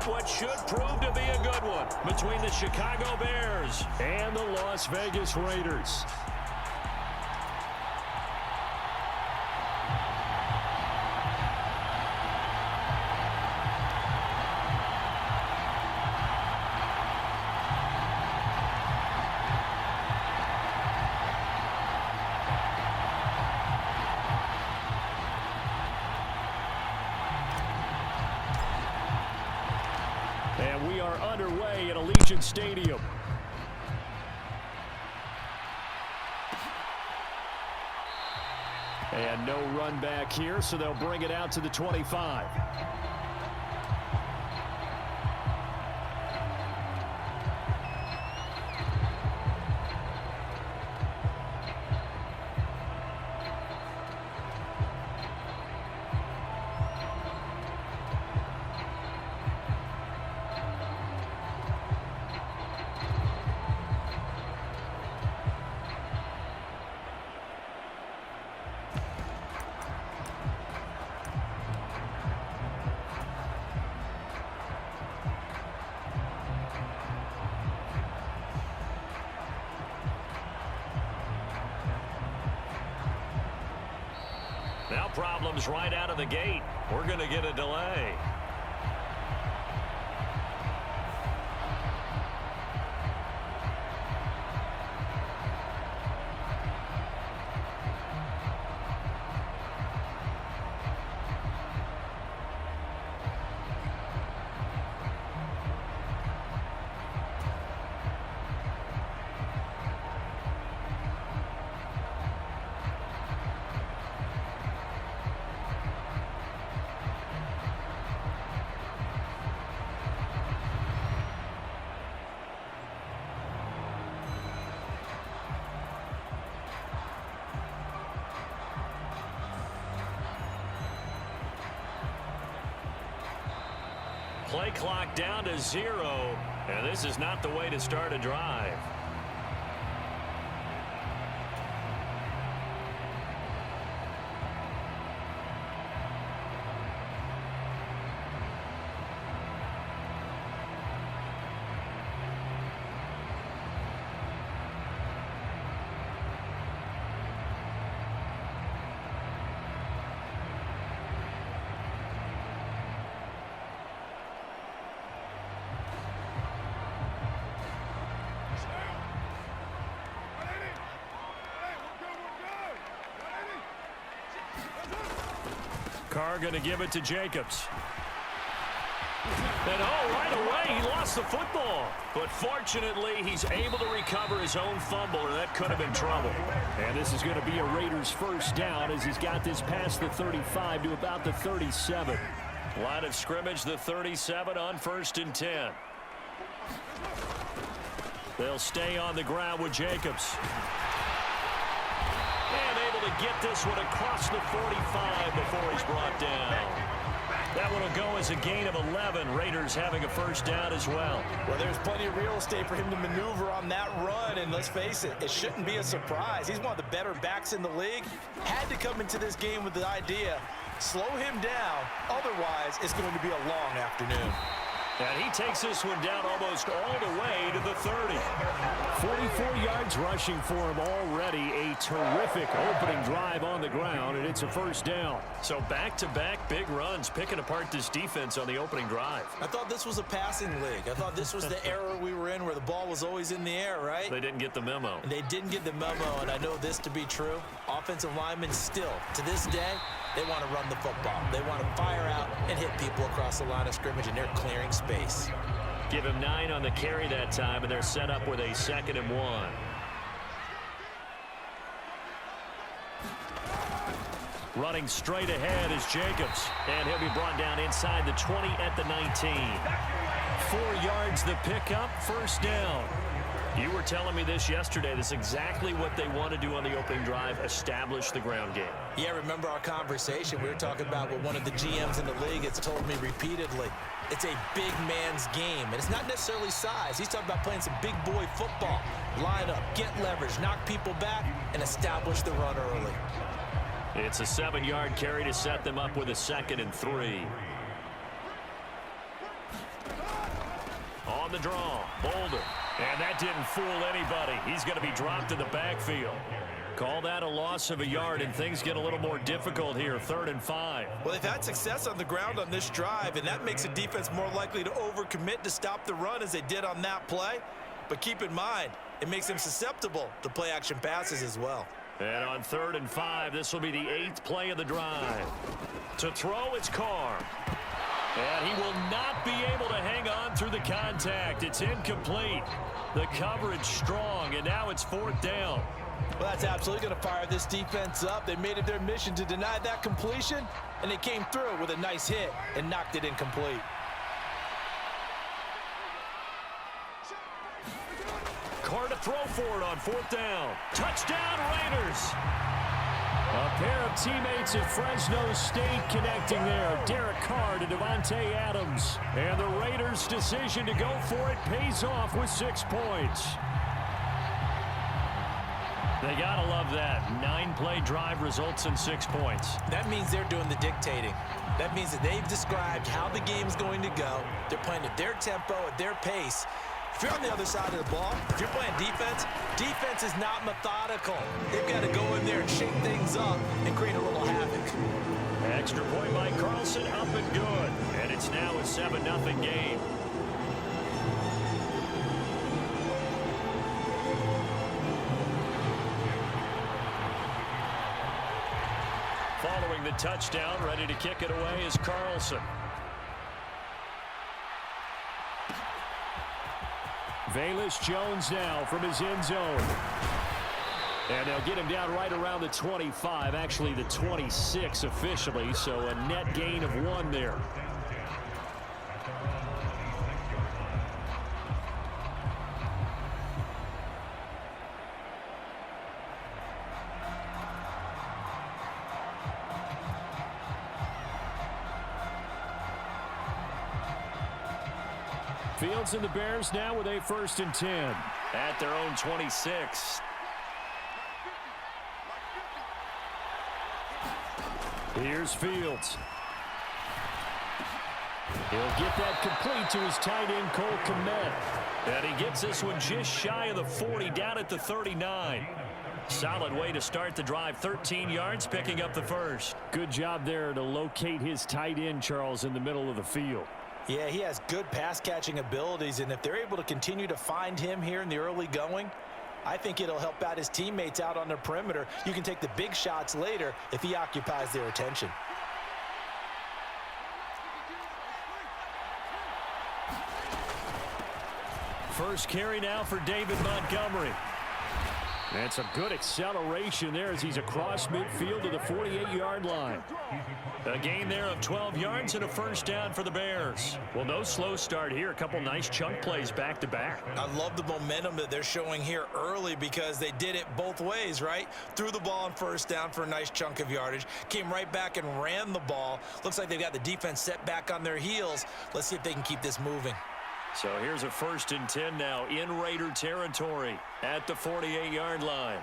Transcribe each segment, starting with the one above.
got what should prove to be a good one between the Chicago Bears and the Las Vegas Raiders. And we are underway at Allegiant Stadium. And no run back here, so they'll bring it out to the 25. Now problems right out of the gate. We're going to get a delay. Play clock down to 0, and this is not the way to start a drive. Carr going to give it to Jacobs. And right away, he lost the football. But fortunately, he's able to recover his own fumble, or that could have been trouble. And this is going to be a Raiders first down as he's got this past the 35 to about the 37. Line of scrimmage, the 37 on 1st and 10. They'll stay on the ground with Jacobs. And able to get this one across the 45 before he's brought down. That one will go as a gain of 11. Raiders having a first down as well. Well, there's plenty of real estate for him to maneuver on that run, and let's face it, it shouldn't be a surprise. He's one of the better backs in the league. Had to come into this game with the idea, slow him down, otherwise it's going to be a long afternoon. And he takes this one down almost all the way to the 30. 44 yards rushing for him already. A terrific opening drive on the ground, and it's a first down. So back-to-back big runs, picking apart this defense on the opening drive. I thought this was a passing league. I thought this was the era we were in where the ball was always in the air, right? They didn't get the memo. And they didn't get the memo, and I know this to be true. Offensive linemen still, to this day, they want to run the football. They want to fire out and hit people across the line of scrimmage, and they're clearing space. Give him 9 on the carry that time, and they're set up with a 2nd and 1. Running straight ahead is Jacobs, and he'll be brought down inside the 20 at the 19. 4 yards the pickup, first down. You were telling me this yesterday. This is exactly what they want to do on the opening drive, establish the ground game. Yeah, remember our conversation? We were talking about what one of the GMs in the league has told me repeatedly. It's a big man's game, and it's not necessarily size. He's talking about playing some big boy football. Line up, get leverage, knock people back, and establish the run early. It's a 7-yard carry to set them up with a 2nd and 3. on the draw. Boulder. And that didn't fool anybody. He's going to be dropped in the backfield. Call that a loss of a yard, and things get a little more difficult here. 3rd and 5. Well, they've had success on the ground on this drive, and that makes a defense more likely to overcommit to stop the run as they did on that play. But keep in mind, it makes them susceptible to play-action passes as well. And on 3rd and 5, this will be the 8th play of the drive. To throw, it's Carr. And he will not be able to hang on through the contact. It's incomplete. The coverage strong, and now it's 4th down. Well, that's absolutely going to fire this defense up. They made it their mission to deny that completion, and they came through with a nice hit and knocked it incomplete. Carr to throw for it on 4th down. Touchdown, Raiders! A pair of teammates at Fresno State connecting there. Derek Carr to Devontae Adams. And the Raiders' decision to go for it pays off with 6 points. They gotta love that. 9-play drive results in 6 points. That means they're doing the dictating. That means that they've described how the game's going to go. They're playing at their tempo, at their pace. If you're on the other side of the ball, if you're playing defense, defense is not methodical. They've got to go in there and shake things up and create a little havoc. Extra point by Carlson, up and good. And it's now a 7-0 game. Following the touchdown, ready to kick it away is Carlson. Velus Jones now from his end zone. And they'll get him down right around the 25, actually the 26 officially, so a net gain of 1 there. Fields and the Bears now with a 1st and 10 at their own 26. Here's Fields. He'll get that complete to his tight end, Cole Kmet. And he gets this one just shy of the 40, down at the 39. Solid way to start the drive. 13 yards, picking up the 1st. Good job there to locate his tight end, Charles, in the middle of the field. Yeah, he has good pass-catching abilities, and if they're able to continue to find him here in the early going, I think it'll help out his teammates out on the perimeter. You can take the big shots later if he occupies their attention. First carry now for David Montgomery. That's a good acceleration there as he's across midfield to the 48-yard line. A gain there of 12 yards and a 1st down for the Bears. Well, no slow start here. A couple nice chunk plays back-to-back. I love the momentum that they're showing here early because they did it both ways, right? Threw the ball on 1st down for a nice chunk of yardage. Came right back and ran the ball. Looks like they've got the defense set back on their heels. Let's see if they can keep this moving. So here's a 1st and 10 now in Raider territory at the 48-yard line.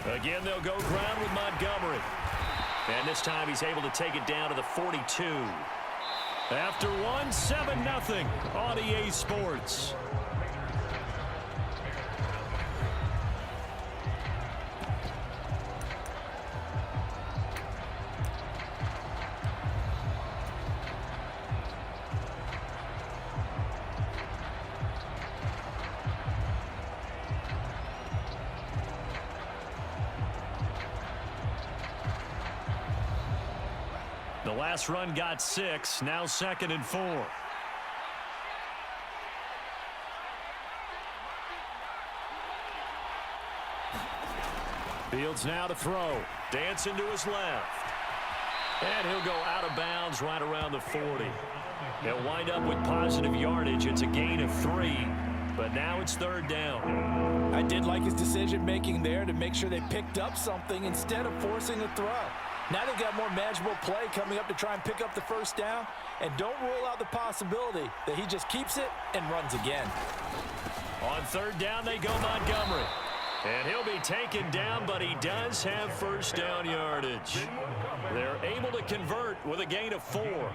Again, they'll go ground with Montgomery. And this time he's able to take it down to the 42. After 1, 7-0 on EA Sports. The last run got 6, now 2nd and 4. Fields now to throw. Dancing to his left. And he'll go out of bounds right around the 40. He'll wind up with positive yardage. It's a gain of 3, but now it's 3rd down. I did like his decision-making there to make sure they picked up something instead of forcing a throw. Now they've got more manageable play coming up to try and pick up the 1st down. And don't rule out the possibility that he just keeps it and runs again. On 3rd down, they go Montgomery. And he'll be taken down, but he does have first down yardage. They're able to convert with a gain of 4.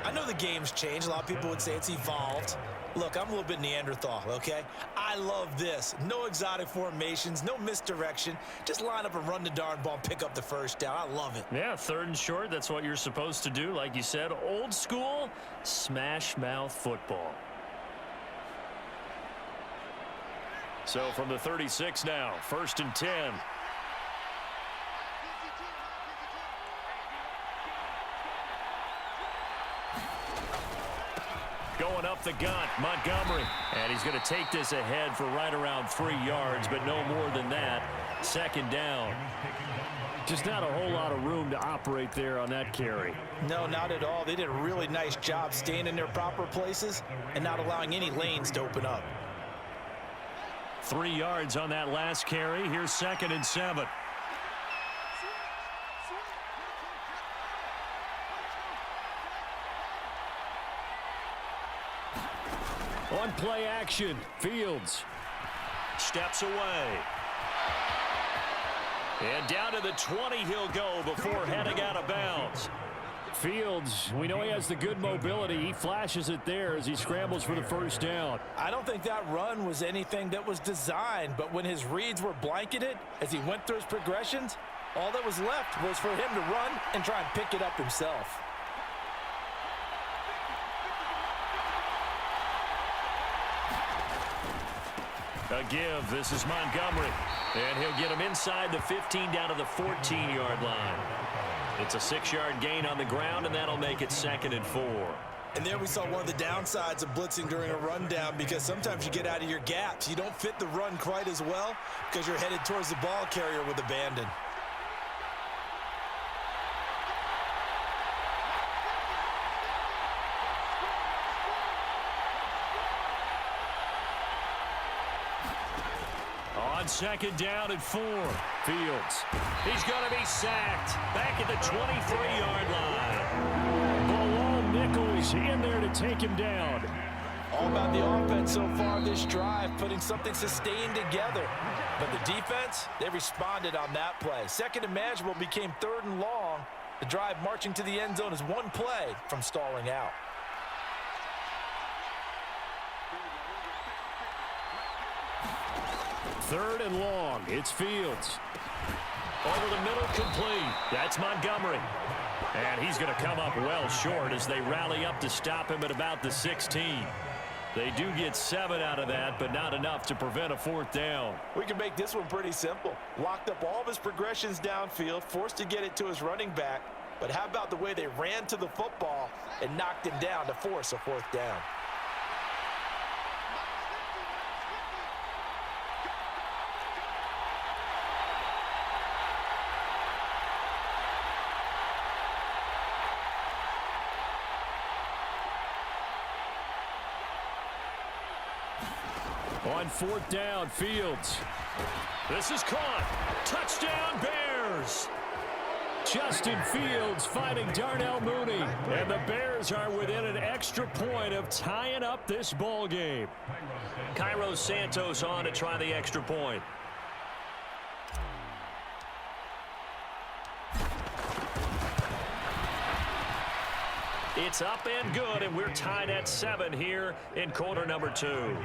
I know the game's changed. A lot of people would say it's evolved. Look, I'm a little bit Neanderthal, okay? I love this. No exotic formations, no misdirection. Just line up and run the darn ball and pick up the first down. I love it. Yeah, 3rd and short, that's what you're supposed to do. Like you said, old school, smash mouth football. So from the 36 now, 1st and 10. Going up the gut, Montgomery. And he's going to take this ahead for right around 3 yards, but no more than that. 2nd down. Just not a whole lot of room to operate there on that carry. No, not at all. They did a really nice job staying in their proper places and not allowing any lanes to open up. 3 yards on that last carry. Here's 2nd and 7. On play action, Fields steps away. And down to the 20 he'll go before heading out of bounds. Fields, we know he has the good mobility. He flashes it there as he scrambles for the first down. I don't think that run was anything that was designed, but when his reads were blanketed as he went through his progressions, all that was left was for him to run and try and pick it up himself. A give. This is Montgomery. And he'll get him inside the 15 down to the 14-yard line. It's a 6-yard gain on the ground, and that'll make it 2nd and 4. And there we saw one of the downsides of blitzing during a rundown, because sometimes you get out of your gaps. You don't fit the run quite as well because you're headed towards the ball carrier with abandon. On 2nd down and 4. Fields. He's going to be sacked. Back at the 23-yard line. Malone Nichols in there to take him down. All about the offense so far this drive, putting something sustained together. But the defense, they responded on that play. 2nd and manageable became 3rd and long. The drive marching to the end zone is one play from stalling out. 3rd and long. It's Fields. Over the middle, complete. That's Montgomery. And he's going to come up well short as they rally up to stop him at about the 16. They do get 7 out of that, but not enough to prevent a 4th down. We can make this one pretty simple. Locked up all of his progressions downfield, forced to get it to his running back. But how about the way they ran to the football and knocked him down to force a 4th down? On 4th down, Fields. This is caught. Touchdown, Bears. Justin Fields fighting Darnell Mooney. And the Bears are within an extra point of tying up this ball game. Cairo Santos on to try the extra point. It's up and good, and we're tied at 7 here in quarter number 2.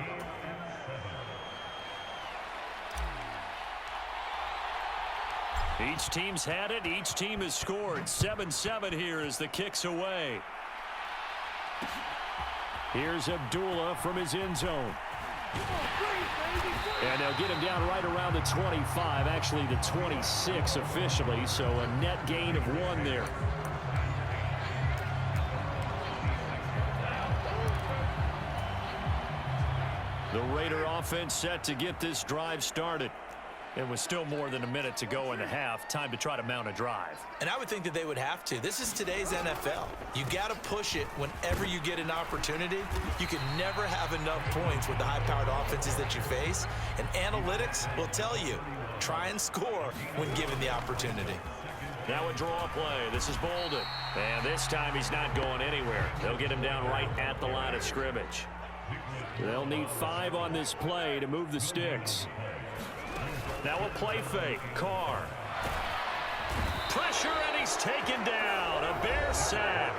Each team's had it. Each team has scored. 7-7 here as the kick's away. Here's Abdullah from his end zone. And they'll get him down right around the 25, actually the 26 officially, so a net gain of 1 there. The Raider offense set to get this drive started. And with still more than a minute to go in the half, time to try to mount a drive. And I would think that they would have to. This is today's NFL. You got to push it whenever you get an opportunity. You can never have enough points with the high-powered offenses that you face. And analytics will tell you, try and score when given the opportunity. Now a draw play. This is Bolden. And this time he's not going anywhere. They'll get him down right at the line of scrimmage. They'll need 5 on this play to move the sticks. Now a play fake. Carr. Pressure, and he's taken down. A Bear sack.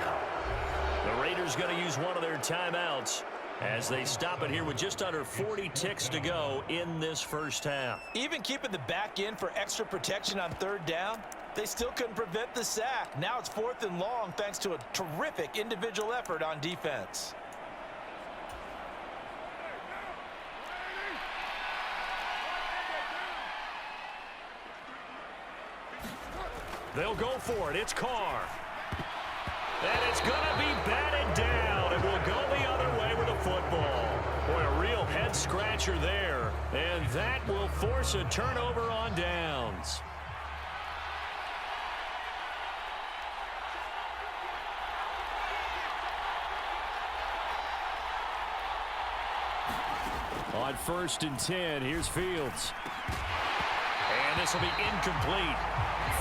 The Raiders going to use one of their timeouts as they stop it here with just under 40 ticks to go in this first half. Even keeping the back in for extra protection on third down, they still couldn't prevent the sack. Now it's 4th and long thanks to a terrific individual effort on defense. They'll go for it. It's Carr. And it's going to be batted down, and will go the other way with the football. Boy, a real head-scratcher there, and that will force a turnover on downs. On 1st and 10, here's Fields. And this will be incomplete.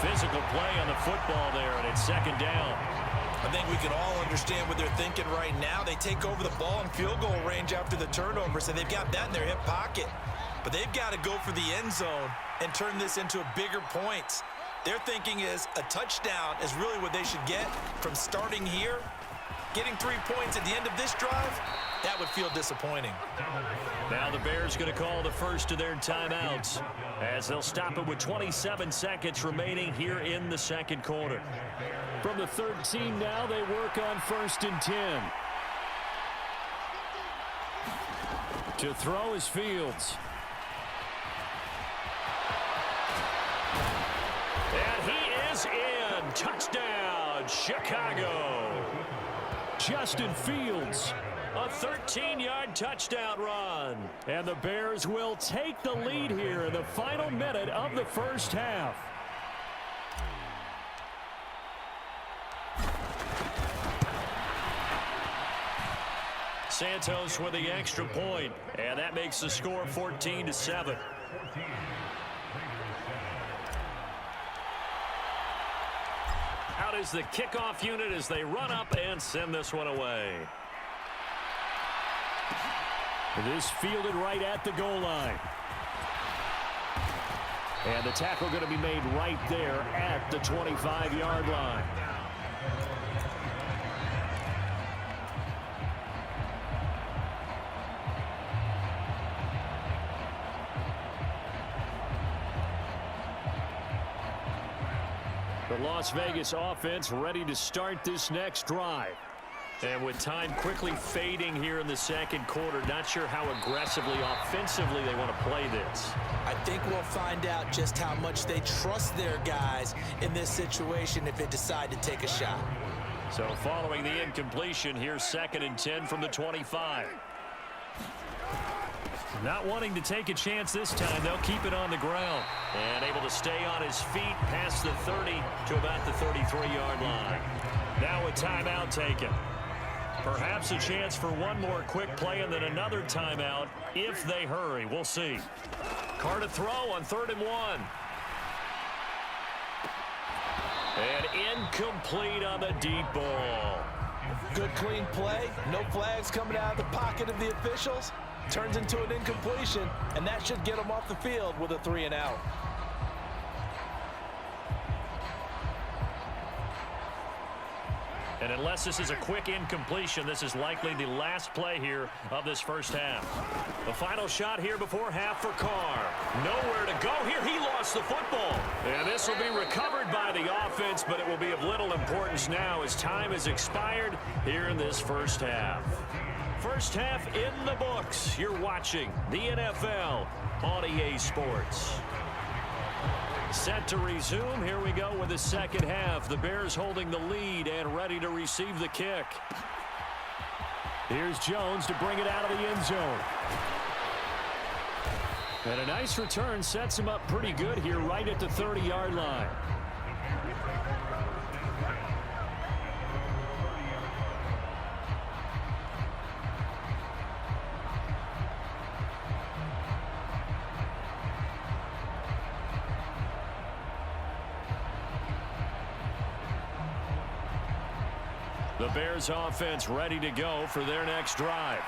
Physical play on the football there, and it's 2nd down. I think we can all understand what they're thinking right now. They take over the ball in field goal range after the turnover, so they've got that in their hip pocket. But they've got to go for the end zone and turn this into a bigger points. Their thinking is a touchdown is really what they should get from starting here. Getting 3 points at the end of this drive, that would feel disappointing. Now the Bears going to call the first of their timeouts as they'll stop it with 27 seconds remaining here in the second quarter. From the 13 now, they work on 1st and 10. To throw is Fields. And he is in. Touchdown, Chicago. Justin Fields. A 13-yard touchdown run. And the Bears will take the lead here in the final minute of the first half. Santos with the extra point, and that makes the score 14-7. Out is the kickoff unit as they run up and send this one away. This fielded right at the goal line. And the tackle going to be made right there at the 25-yard line. The Las Vegas offense ready to start this next drive. And with time quickly fading here in the second quarter, not sure how aggressively, offensively they want to play this. I think we'll find out just how much they trust their guys in this situation if they decide to take a shot. So following the incompletion, here's 2nd and 10 from the 25. Not wanting to take a chance this time, they'll keep it on the ground. And able to stay on his feet past the 30 to about the 33-yard line. Now a timeout taken. Perhaps a chance for one more quick play and then another timeout if they hurry. We'll see. Carr to throw on 3rd and 1. And incomplete on the deep ball. Good clean play. No flags coming out of the pocket of the officials. Turns into an incompletion, and that should get them off the field with a 3 and out. And unless this is a quick incompletion, this is likely the last play here of this first half. The final shot here before half for Carr. Nowhere to go here. He lost the football. And this will be recovered by the offense, but it will be of little importance now as time has expired here in this first half. First half in the books. You're watching the NFL on EA Sports. Set to resume. Here we go with the second half. The Bears holding the lead and ready to receive the kick. Here's Jones to bring it out of the end zone. And a nice return sets him up pretty good here right at the 30-yard line. The Bears offense ready to go for their next drive.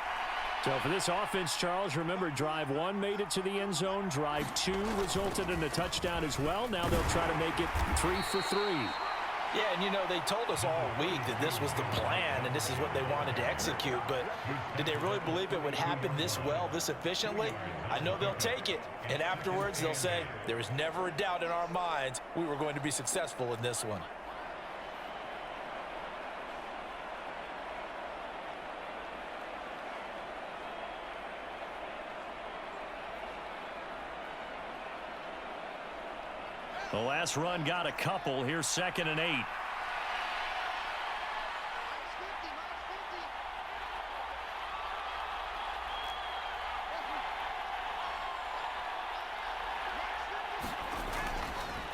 So for this offense, Charles, remember, drive 1 made it to the end zone. Drive 2 resulted in a touchdown as well. Now they'll try to make it 3 for 3. Yeah, and you know, they told us all week that this was the plan and this is what they wanted to execute, but did they really believe it would happen this well, this efficiently? I know they'll take it, and afterwards they'll say, there was never a doubt in our minds we were going to be successful in this one. The last run got a couple. Here's 2nd and 8.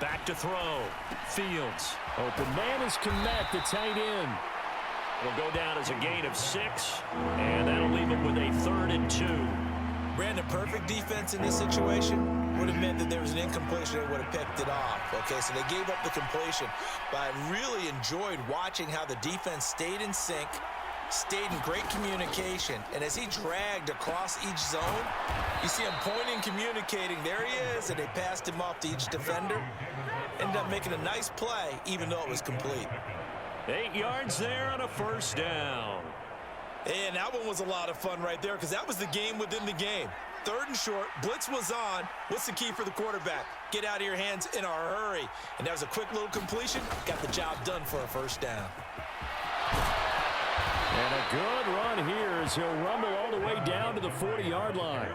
Back to throw. Fields. Open man is Kmet, the tight end. It'll go down as a gain of 6, and that'll leave him with a 3rd and 2. Brandon, perfect defense in this situation would have meant that there was an incompletion that would have picked it off. Okay, so they gave up the completion, but I really enjoyed watching how the defense stayed in sync, stayed in great communication, and as he dragged across each zone, you see him pointing, communicating. There he is, and they passed him off to each defender. Ended up making a nice play, even though it was complete. 8 yards there on a 1st down. And that one was a lot of fun right there because that was the game within the game. 3rd and short, blitz was on. What's the key for the quarterback? Get out of your hands in a hurry. And that was a quick little completion. Got the job done for a 1st down. And a good run here as he'll rumble all the way down to the 40-yard line.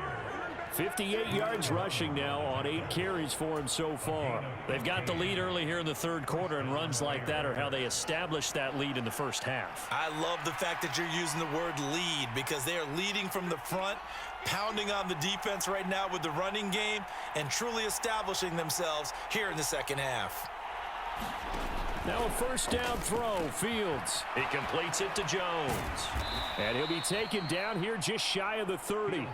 58 yards rushing now on 8 carries for him so far. They've got the lead early here in the 3rd quarter, and runs like that are how they established that lead in the 1st half. I love the fact that you're using the word lead because they are leading from the front, pounding on the defense right now with the running game, and truly establishing themselves here in the 2nd half. Now a 1st down throw. Fields. He completes it to Jones. And he'll be taken down here just shy of the 30.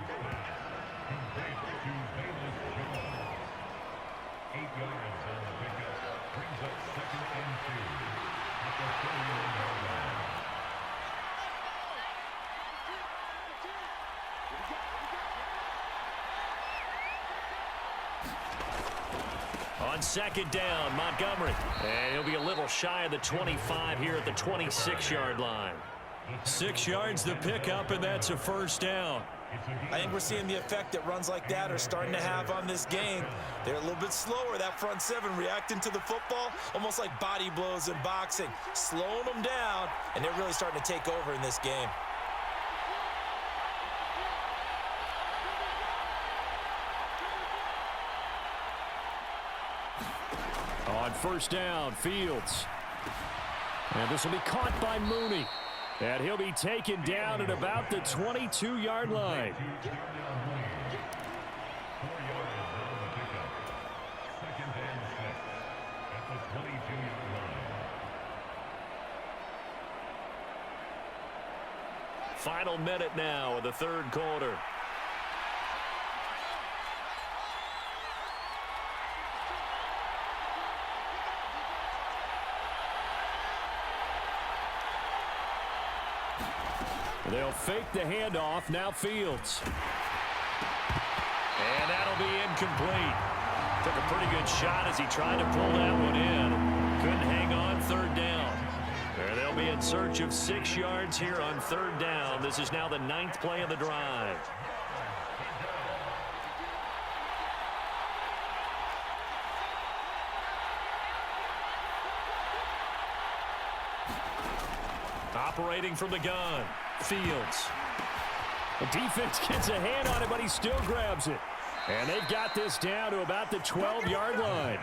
On 2nd down, Montgomery. And he'll be a little shy of the 25 here at the 26-yard line. 6 yards the pickup, and that's a 1st down. I think we're seeing the effect that runs like that are starting to have on this game. They're a little bit slower, that front 7, reacting to the football, almost like body blows in boxing, slowing them down, and they're really starting to take over in this game. On 1st down, Fields. And this will be caught by Mooney. And he'll be taken down at about the 22-yard line. Final minute now of the 3rd quarter. They'll fake the handoff. Now Fields. And that'll be incomplete. Took a pretty good shot as he tried to pull that one in. Couldn't hang on. 3rd down. And they'll be in search of 6 yards here on 3rd down. This is now the 9th play of the drive. Operating from the gun. Fields. The defense gets a hand on it, but he still grabs it. And they've got this down to about the 12-yard line.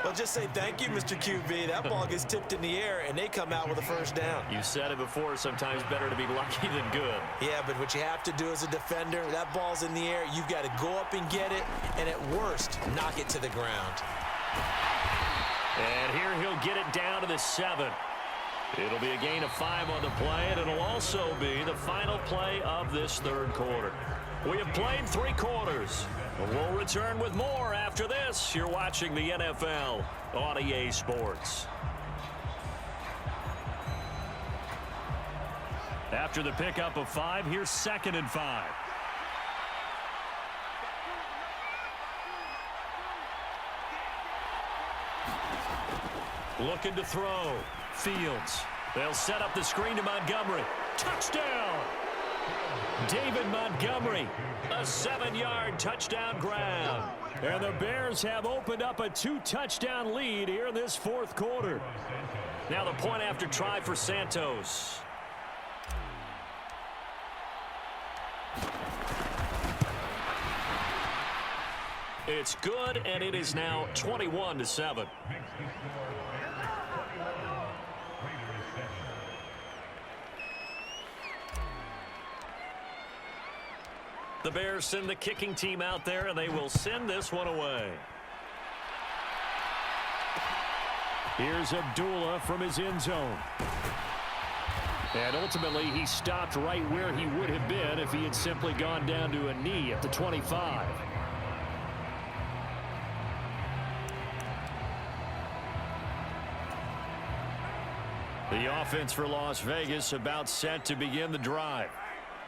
Well, just say thank you, Mr. QB. That ball gets tipped in the air, and they come out with a 1st down. You said it before, sometimes better to be lucky than good. Yeah, but what you have to do as a defender, that ball's in the air, you've got to go up and get it, and at worst, knock it to the ground. And here he'll get it down to the 7. It'll be a gain of 5 on the play, and it'll also be the final play of this 3rd quarter. We have played 3 quarters. We'll return with more after this. You're watching the NFL on EA Sports. After the pickup of 5, here's 2nd and 5. Looking to throw. Fields. They'll set up the screen to Montgomery. Touchdown! David Montgomery. A 7-yard touchdown grab. And the Bears have opened up a 2-touchdown lead here in this 4th quarter. Now the point after try for Santos. It's good, and it is now 21-7. The Bears send the kicking team out there, and they will send this one away. Here's Abdullah from his end zone. And ultimately, he stopped right where he would have been if he had simply gone down to a knee at the 25. The offense for Las Vegas about set to begin the drive.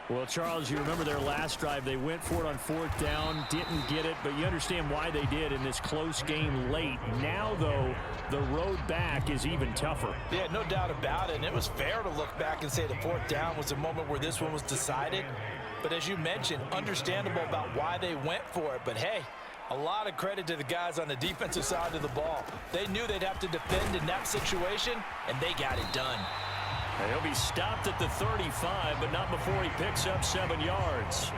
Well, Charles, you remember their last drive. They went for it on 4th down, didn't get it, but you understand why they did in this close game late. Now, though, the road back is even tougher. Yeah, no doubt about it, and it was fair to look back and say the 4th down was the moment where this one was decided. But as you mentioned, understandable about why they went for it. But, hey, a lot of credit to the guys on the defensive side of the ball. They knew they'd have to defend in that situation, and they got it done. He'll be stopped at the 35, but not before he picks up 7 yards.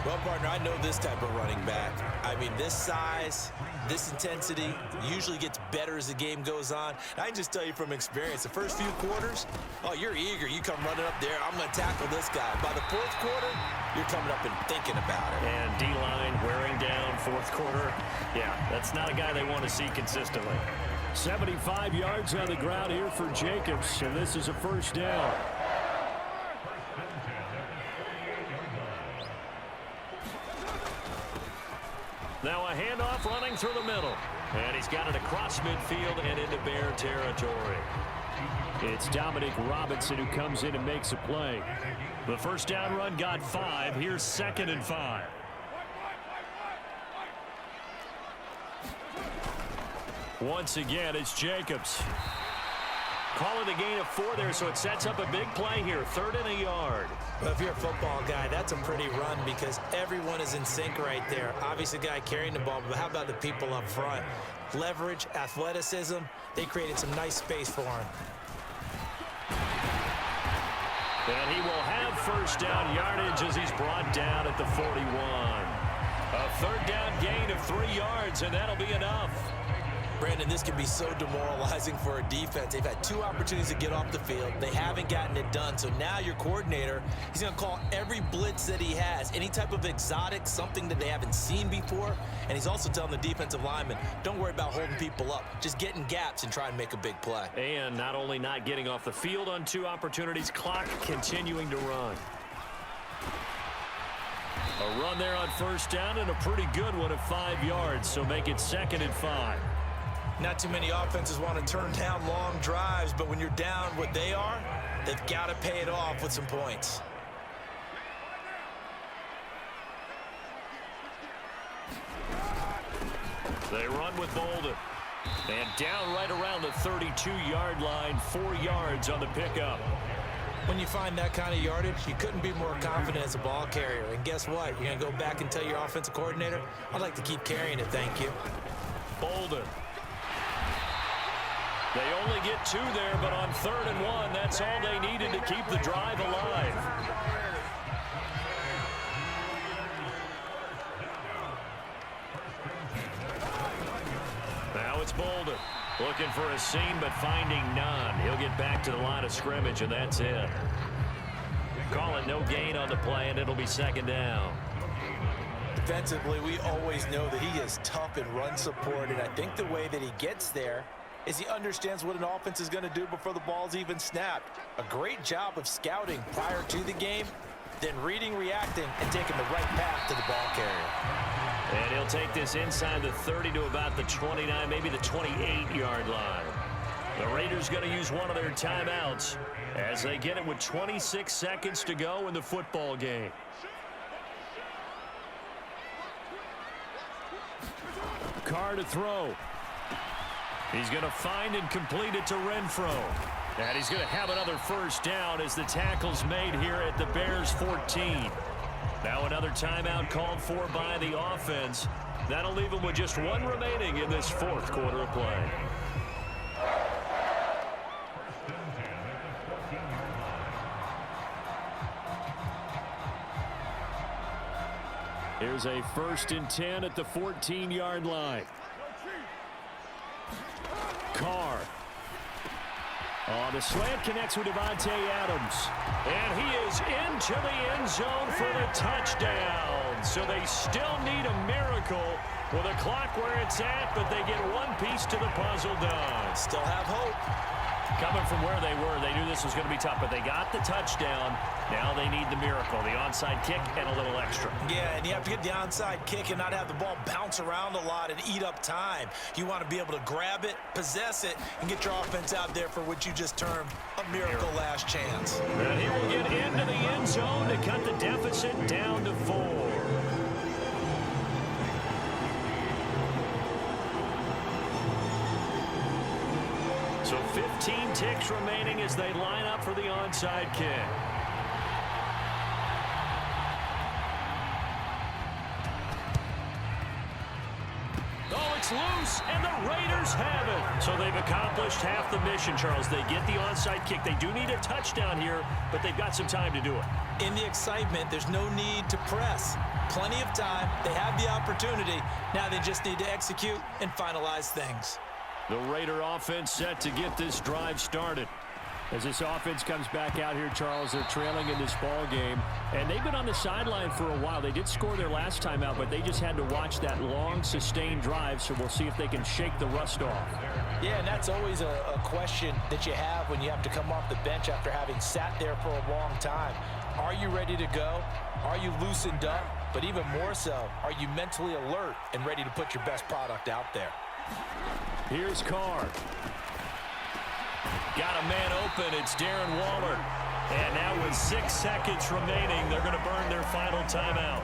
Well, partner, I know this type of running back. I mean, this size, this intensity usually gets better as the game goes on. I can just tell you from experience, the first few quarters, oh, you're eager. You come running up there, I'm going to tackle this guy. By the 4th quarter, you're coming up and thinking about it. And D-line wearing down 4th quarter. Yeah, that's not a guy they want to see consistently. 75 yards on the ground here for Jacobs, and this is a 1st down. Now a handoff running through the middle. And he's got it across midfield and into Bear territory. It's Dominic Robinson who comes in and makes a play. The 1st down run got 5. Here's 2nd and 5. Once again, it's Jacobs. Calling the gain of 4 there, so it sets up a big play here. 3rd and a yard. Well, if you're a football guy, that's a pretty run because everyone is in sync right there. Obviously, the guy carrying the ball, but how about the people up front? Leverage, athleticism, they created some nice space for him. And he will have 1st down yardage as he's brought down at the 41. A 3rd down gain of 3 yards, and that'll be enough. Brandon, this can be so demoralizing for a defense. They've had 2 opportunities to get off the field. They haven't gotten it done. So now your coordinator, he's going to call every blitz that he has, any type of exotic, something that they haven't seen before. And he's also telling the defensive lineman, don't worry about holding people up. Just get in gaps and try and make a big play. And not only not getting off the field on 2 opportunities, clock continuing to run. A run there on 1st down and a pretty good one of 5 yards. So make it 2nd and 5. Not too many offenses want to turn down long drives, but when you're down what they are, they've got to pay it off with some points. They run with Bolden. And down right around the 32-yard line, 4 yards on the pickup. When you find that kind of yardage, you couldn't be more confident as a ball carrier. And guess what? You're going to go back and tell your offensive coordinator, I'd like to keep carrying it, thank you. Bolden. They only get 2 there, but on 3rd and 1, that's all they needed to keep the drive alive. Now it's Bolden. Looking for a seam, but finding none. He'll get back to the line of scrimmage, and that's it. Call it no gain on the play, and it'll be 2nd down. Defensively, we always know that he is tough in run support, and I think the way that he gets there is he understands what an offense is going to do before the ball's even snapped. A great job of scouting prior to the game, then reading, reacting, and taking the right path to the ball carrier. And he'll take this inside the 30 to about the 29, maybe the 28-yard line. The Raiders going to use one of their timeouts as they get it with 26 seconds to go in the football game. Carr to throw. He's going to find and complete it to Renfro. And he's going to have another first down as the tackle's made here at the Bears 14. Now another timeout called for by the offense. That'll leave them with just one remaining in this fourth quarter of play. Here's a 1st and 10 at the 14-yard line. Carr. Oh, the slant connects with Devontae Adams. And he is into the end zone for the touchdown. So they still need a miracle with a clock where it's at, but they get one piece to the puzzle done. Still have hope. Coming from where they were, they knew this was going to be tough, but they got the touchdown. Now they need the miracle, the onside kick and a little extra. Yeah, and you have to get the onside kick and not have the ball bounce around a lot and eat up time. You want to be able to grab it, possess it, and get your offense out there for what you just termed a miracle last chance. And he will get into the end zone to cut the deficit down to 4. So 15 ticks remaining as they line up for the onside kick. Oh, it's loose, and the Raiders have it. So they've accomplished half the mission, Charles. They get the onside kick. They do need a touchdown here, but they've got some time to do it. In the excitement, there's no need to press. Plenty of time. They have the opportunity. Now they just need to execute and finalize things. The Raider offense set to get this drive started. As this offense comes back out here, Charles, they're trailing in this ball game. And they've been on the sideline for a while. They did score their last time out, but they just had to watch that long, sustained drive. So we'll see if they can shake the rust off. Yeah, and that's always a question that you have when you have to come off the bench after having sat there for a long time. Are you ready to go? Are you loosened up? But even more so, are you mentally alert and ready to put your best product out there? Here's Carr. Got a man open. It's Darren Waller. And now with 6 seconds remaining, they're going to burn their final timeout.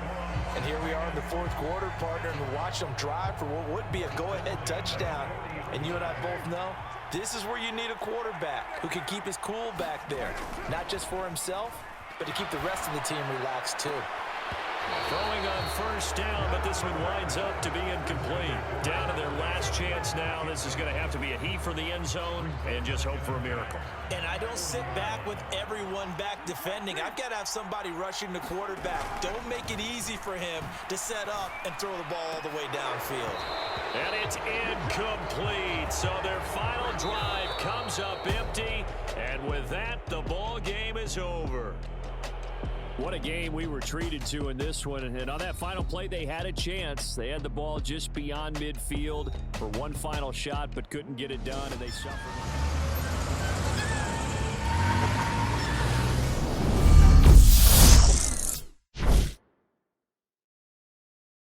And here we are in the fourth quarter, partner, and we watch them drive for what would be a go-ahead touchdown. And you and I both know this is where you need a quarterback who can keep his cool back there, not just for himself, but to keep the rest of the team relaxed too. Throwing on first down, but this one winds up to be incomplete. Down to their last chance now. This is going to have to be a heave for the end zone and just hope for a miracle. And I don't sit back with everyone back defending. I've got to have somebody rushing the quarterback. Don't make it easy for him to set up and throw the ball all the way downfield. And it's incomplete. So their final drive comes up empty. And with that, the ball game is over. What a game we were treated to in this one. And on that final play, they had a chance. They had the ball just beyond midfield for one final shot, but couldn't get it done, and they suffered.